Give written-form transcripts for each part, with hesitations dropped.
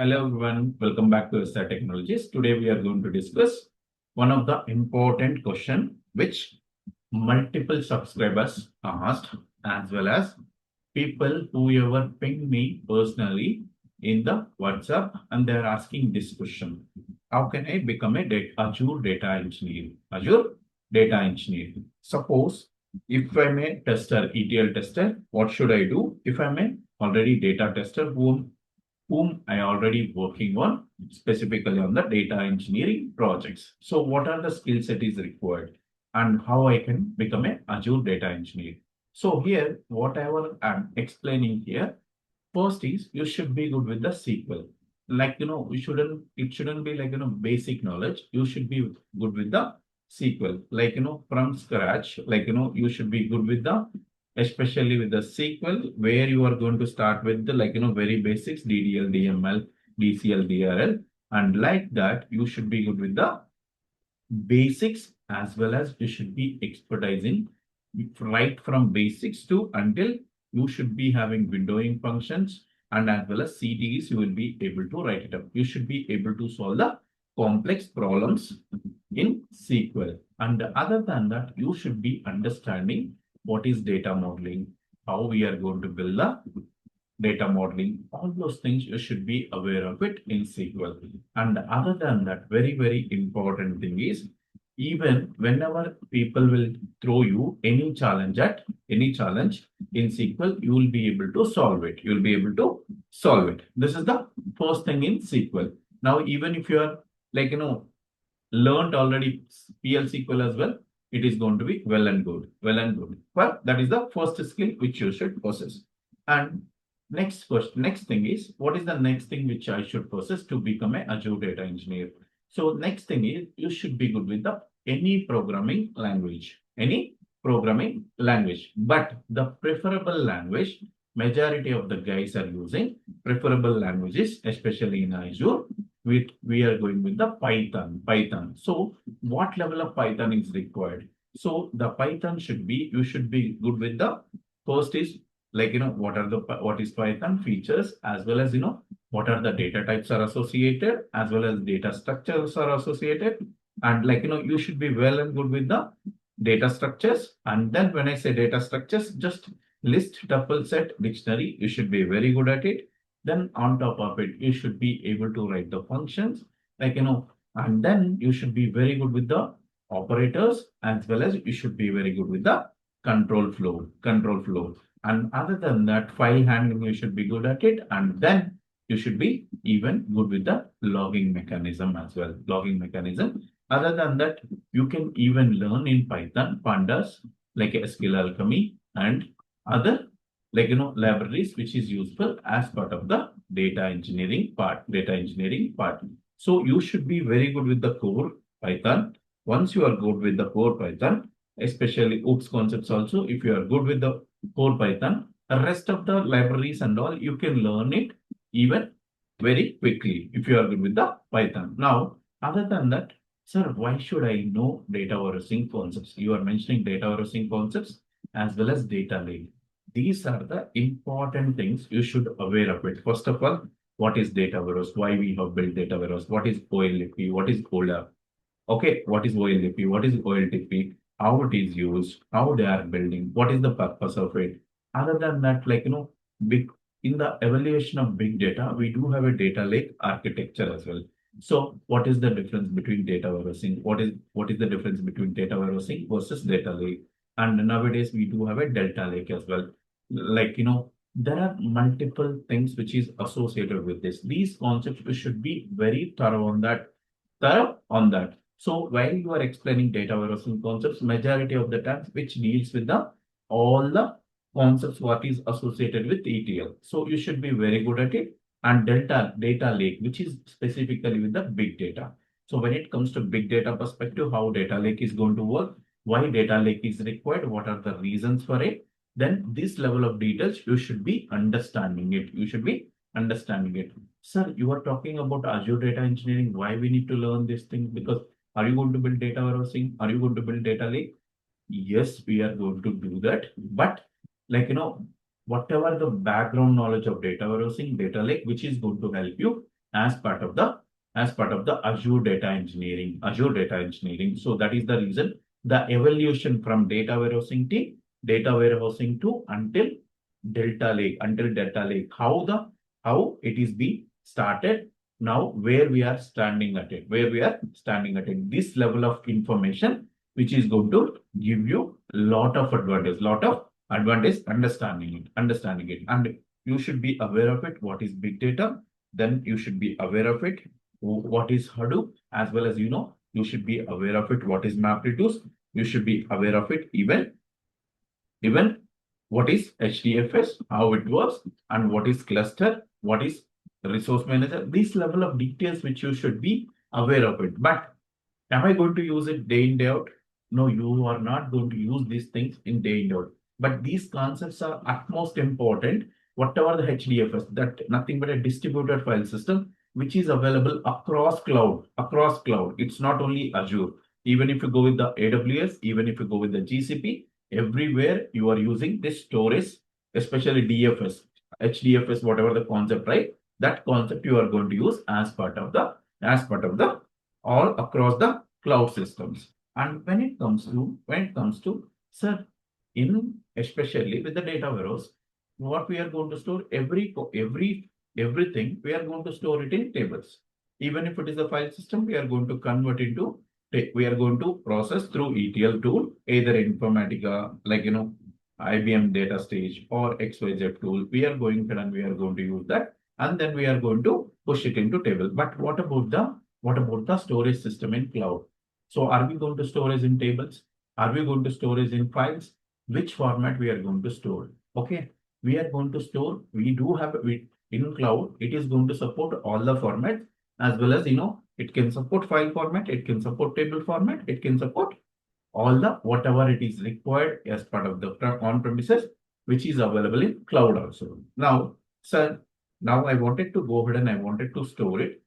Hello everyone, welcome back to Azure Technologies. Today we are going to discuss one of the important question which multiple subscribers asked, as well as people who ever pinged me personally in the WhatsApp, and they are asking this question: how can I become a Azure data engineer? Azure data engineer. Suppose if I'm a tester, ETL tester, what should I do? If I'm a already data tester whom I already working on specifically on the data engineering projects. So what are the skill set is required and how I can become a Azure data engineer? So here, whatever I'm explaining here, first is you should be good with the SQL. It shouldn't be like, basic knowledge. You should be good with the SQL, from scratch, you should be good with the especially with the SQL, where you are going to start with the very basics, DDL, DML, DCL, DRL, and like that you should be good with the basics, as well as you should be expertising right from basics to until you should be having windowing functions, and as well as CTEs, you will be able to write it up. You should be able to solve the complex problems in SQL. And other than that, you should be understanding what is data modeling, how we are going to build the data modeling, all those things you should be aware of it in SQL. And other than that, very, very important thing is, even whenever people will throw you any challenge in SQL, you will be able to solve it. You will be able to solve it. This is the first thing in SQL. Now, even if you are learned already PL SQL as well, it is going to be well and good. Well and good. Well, that is the first skill which you should possess. And next thing is, what is the next thing which I should possess to become a Azure data engineer? So next thing is you should be good with the any programming language, but the preferable language majority of the guys are using preferable languages, especially in Azure. We are going with the Python. So what level of Python is required? So the Python should be, you should be good with the first is what is Python features, as well as what are the data types are associated, as well as data structures are associated, and you should be well and good with the data structures. And then when I say data structures, just list, tuple, set, dictionary, you should be very good at it. Then on top of it, you should be able to write the functions, and then you should be very good with the operators, as well as you should be very good with the control flow. And other than that, file handling, you should be good at it. And then you should be even good with the logging mechanism as well. Logging mechanism. Other than that, you can even learn in Python pandas like SQL Alchemy and other libraries which is useful as part of the data engineering part. So you should be very good with the core Python. Once you are good with the core Python, especially OOPS concepts also, if you are good with the core Python, the rest of the libraries and all, you can learn it even very quickly if you are good with the Python. Now, other than that, sir, why should I know data warehousing concepts? You are mentioning data warehousing concepts as well as data lake. These are the important things you should aware of it. First of all, what is data warehouse? Why we have built data warehouse? What is OLTP? What is OLAP? Okay, what is OLTP? What is OLTP? How it is used? How they are building? What is the purpose of it? Other than that, big in the evaluation of big data, we do have a data lake architecture as well. So, what is the difference between data warehousing? What is the difference between data warehousing versus data lake? And nowadays we do have a delta lake as well. There are multiple things which is associated with this. These concepts we should be very thorough on that. So while you are explaining data warehousing concepts, majority of the times which deals with the all the concepts what is associated with ETL. So you should be very good at it. And data lake, which is specifically with the big data. So when it comes to big data perspective, how data lake is going to work, why data lake is required, what are the reasons for it, then this level of details you should be understanding it. You should be understanding it. Sir, you are talking about Azure Data Engineering. Why we need to learn this thing? Because are you going to build data warehousing? Are you going to build data lake? Yes, we are going to do that. But whatever the background knowledge of data warehousing, data lake, which is going to help you as part of the Azure Data Engineering. Azure Data Engineering. So that is the reason the evolution from data warehousing to until Delta Lake. How it is being started now, where we are standing at it, this level of information, which is going to give you lot of advantage understanding it, and you should be aware of it. What is big data? Then you should be aware of it. What is Hadoop? As well as you should be aware of it. What is MapReduce? You should be aware of it. Even what is HDFS, how it works, and what is cluster, what is resource manager. This level of details which you should be aware of it. But am I going to use it day in, day out? No, you are not going to use these things in day in, day out. But these concepts are utmost important. Whatever the HDFS, that nothing but a distributed file system, which is available across cloud. It's not only Azure. Even if you go with the AWS, even if you go with the GCP, everywhere you are using this storage, especially DFS, HDFS, whatever the concept, right? That concept you are going to use as part of the all across the cloud systems. And when it comes to sir, in especially with the data warehouse, what we are going to store, everything we are going to store it in tables. Even if it is a file system, we are going to convert into, we are going to process through ETL tool, either Informatica, like IBM data stage or XYZ tool. We are going to use that, and then we are going to push it into table. But what about the storage system in cloud? So are we going to storage in tables? Are we going to storage in files? Which format we are going to store? Okay, we are going to store. We do have in cloud. It is going to support all the formats, as well as it can support file format. It can support table format. It can support all the whatever it is required as part of the on-premises, which is available in cloud also. Now, sir, now I wanted to go ahead and I wanted to store it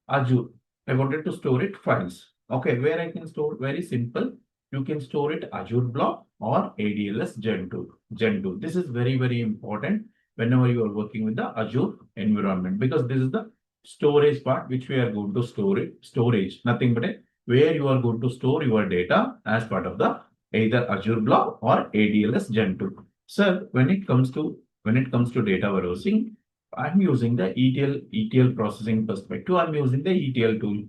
Azure. I wanted to store it files. Okay, where I can store? Very simple. You can store it Azure Blob or ADLS Gen2. This is very, very important whenever you are working with the Azure environment, because this is the storage part which we are going to store it. Storage, nothing but where you are going to store your data as part of the either Azure Blob or ADLS Gen2. Sir, when it comes to data warehousing, I'm using the ETL processing perspective. I'm using the ETL tool,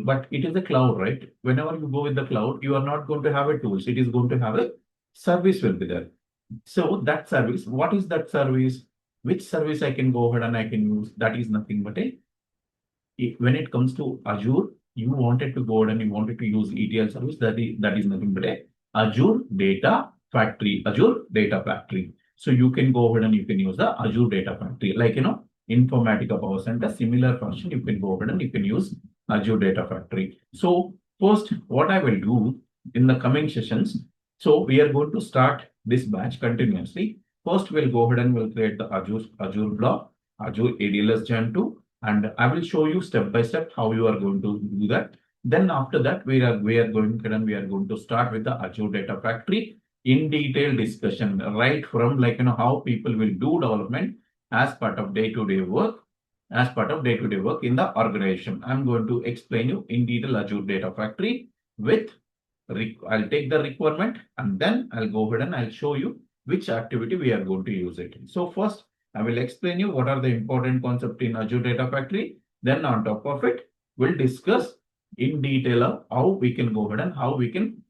but it is a cloud, right? Whenever you go with the cloud, you are not going to have a tools. It is going to have a service will be there. So that service, what is that service? Which service I can go ahead and I can use? That is nothing but when it comes to Azure, you wanted to go ahead and you wanted to use ETL service. That is nothing but Azure Data Factory. So you can go ahead and you can use the Azure Data Factory, like Informatica Power Center, similar function. You can go ahead and you can use Azure Data Factory. So first, what I will do in the coming sessions, so we are going to start this batch continuously. First, we'll go ahead and we'll create the Azure block, Azure ADLS Gen2, and I will show you step by step how you are going to do that. Then after that, we are going to start with the Azure Data Factory in detail discussion, right from how people will do development as part of day-to-day work, in the organization. I'm going to explain you in detail Azure Data Factory with I'll take the requirement and then I'll go ahead and I'll show you which activity we are going to use it. So first, I will explain you what are the important concepts in Azure Data Factory. Then on top of it, we'll discuss in detail of how we can go ahead and how we can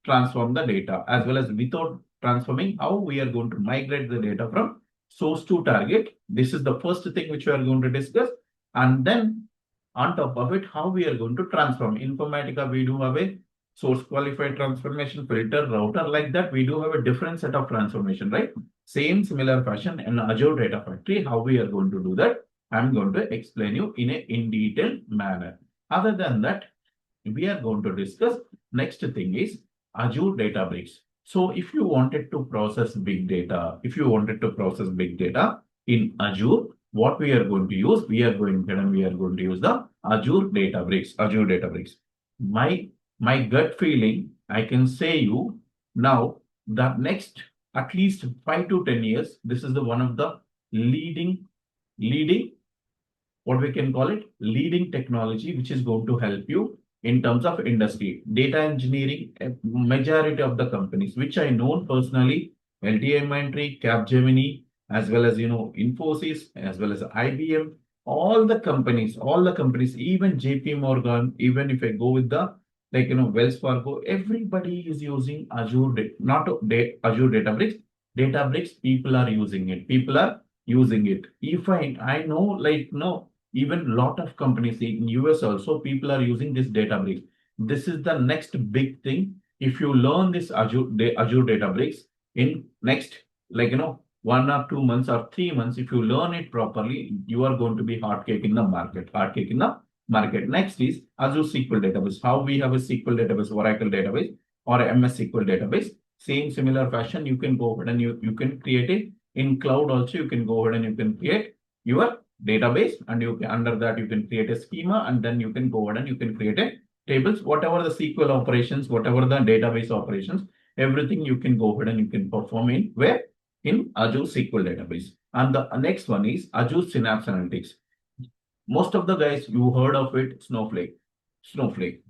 transform the data, as well as without transforming, how we are going to migrate the data from source to target. This is the first thing which we are going to discuss. And then on top of it, how we are going to transform. Informatica, we do have a source qualified transformation, filter, router, like that. We do have a different set of transformation, right? Same similar fashion in Azure Data Factory, how we are going to do that, I'm going to explain you in detailed manner. Other than that, we are going to discuss next thing is Azure Databricks. So if you wanted to process big data, in Azure, what we are going to use, we are going to use the Azure Databricks. My gut feeling, I can say you now that next at least 5 to 10 years, this is the one of the leading what we can call it, leading technology, which is going to help you in terms of industry. Data engineering, a majority of the companies, which I know personally, LTI Inventory, Capgemini, as well as, Infosys, as well as IBM, all the companies, even JP Morgan, even if I go with the, Wells Fargo, everybody is using Azure, not Azure Databricks. Databricks, people are using it. People are using it. If I know, no, even lot of companies in US also, people are using this Databricks. This is the next big thing. If you learn this Azure Databricks in next, 1 or 2 months or 3 months, if you learn it properly, you are going to be hot cake in the market. Hot cake in the market. Next is Azure SQL Database. How we have a SQL database, Oracle database, or MS SQL database. Same similar fashion, you can go ahead and you can create it in cloud also. You can go ahead and you can create your database, and you can, under that you can create a schema, and then you can go ahead and you can create a tables, whatever the SQL operations, whatever the database operations, everything you can go ahead and you can perform in where? In Azure SQL Database. And the next one is Azure Synapse Analytics. Most of the guys, you heard of it, Snowflake. Snowflake.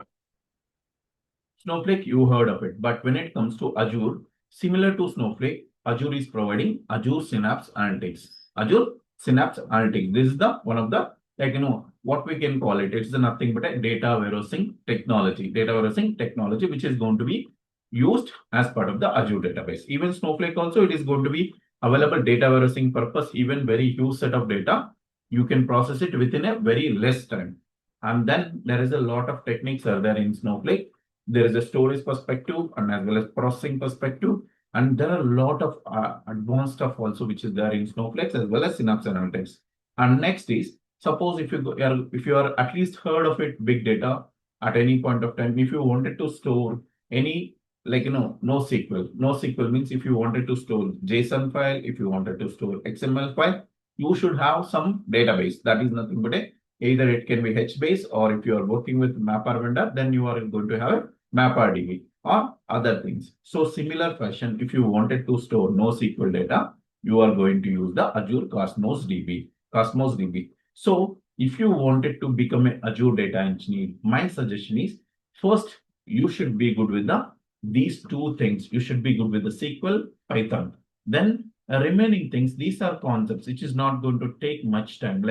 Snowflake, you heard of it. But when it comes to Azure, similar to Snowflake, Azure is providing Azure Synapse Analytics. Azure Synapse Analytics. This is the one of the, what we can call it. It's nothing but a data warehousing technology. Data warehousing technology, which is going to be used as part of the Azure database. Even Snowflake also, it is going to be available data warehousing purpose, even very huge set of data. You can process it within a very less time. And then there is a lot of techniques are there in Snowflake. There is a storage perspective and as well as processing perspective. And there are a lot of advanced stuff also, which is there in Snowflake as well as Synapse Analytics. And next is, suppose if you are at least heard of it, big data at any point of time, if you wanted to store any, NoSQL. NoSQL means if you wanted to store JSON file, if you wanted to store XML file, you should have some database. That is nothing but either it can be HBase, or if you are working with Mapper vendor, then you are going to have a MapRDB or other things. So similar fashion, if you wanted to store NoSQL data, you are going to use the Azure Cosmos DB. So if you wanted to become an Azure data engineer, my suggestion is, first, you should be good with these two things. You should be good with the SQL, Python. Then remaining things, these are concepts which is not going to take much time.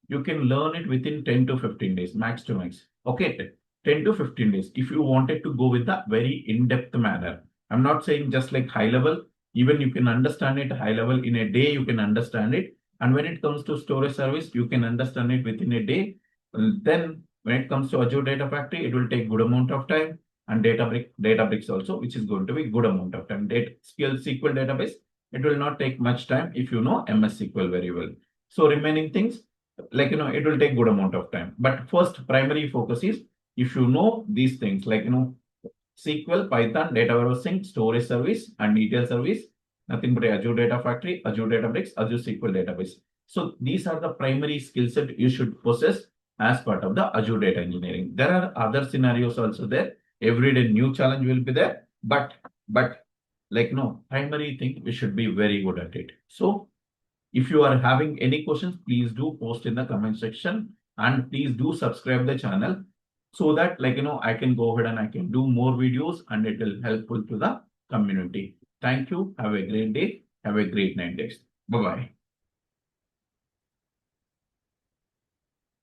You can learn it within 10 to 15 days, max to max. Okay, 10 to 15 days. If you wanted to go with a very in-depth manner, I'm not saying just like high level, even you can understand it high level in a day, you can understand it. And when it comes to storage service, you can understand it within a day. Then when it comes to Azure Data Factory, it will take good amount of time. And Databricks also, which is going to be good amount of time. SQL database, it will not take much time if you know MS SQL very well. So remaining things, it will take good amount of time. But first primary focus is, if you know these things, SQL, Python, data warehousing, storage service, and ETL service, nothing but Azure Data Factory, Azure Databricks, Azure SQL Database. So these are the primary skill set you should possess as part of the Azure Data Engineering. There are other scenarios also there. Every day new challenge will be there, but primary thing, we should be very good at it. So if you are having any questions, please do post in the comment section, and please do subscribe the channel, so that I can go ahead and I can do more videos, and it will helpful to the community. Thank you. Have a great day. Have a great night. Bye bye.